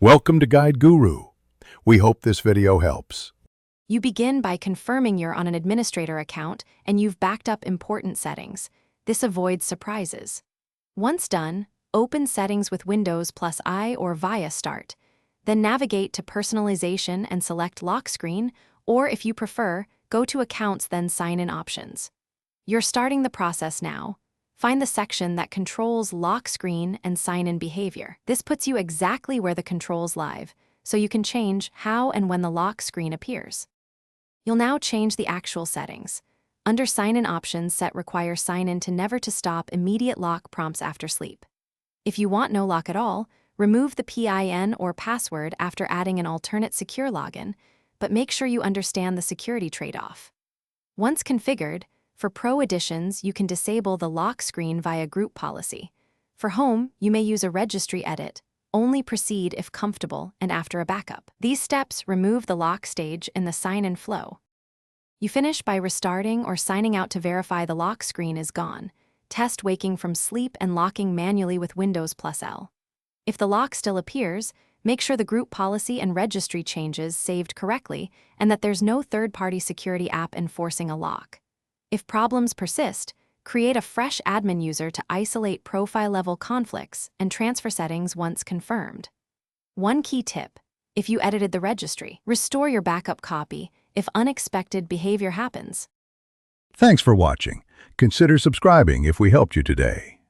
Welcome to Guide Guru. We hope this video helps. You begin by confirming you're on an administrator account and you've backed up important settings. This avoids surprises. Once done, open Settings with Windows + I or via Start. Then navigate to Personalization and select Lock Screen, or if you prefer, go to Accounts then Sign-in Options. You're starting the process now. Find the section that controls lock screen and sign-in behavior. This puts you exactly where the controls live, so you can change how and when the lock screen appears. You'll now change the actual settings. Under Sign-in Options, set Require Sign-in to never to stop immediate lock prompts after sleep. If you want no lock at all, remove the PIN or password after adding an alternate secure login, but make sure you understand the security trade-off. Once configured, for Pro editions, you can disable the lock screen via group policy. For Home, you may use a registry edit. Only proceed if comfortable and after a backup. These steps remove the lock stage in the sign-in flow. You finish by restarting or signing out to verify the lock screen is gone. Test waking from sleep and locking manually with Windows + L. If the lock still appears, make sure the group policy and registry changes saved correctly and that there's no third-party security app enforcing a lock. If problems persist, create a fresh admin user to isolate profile-level conflicts and transfer settings once confirmed. One key tip: if you edited the registry, restore your backup copy if unexpected behavior happens. Thanks for watching. Consider subscribing if we helped you today.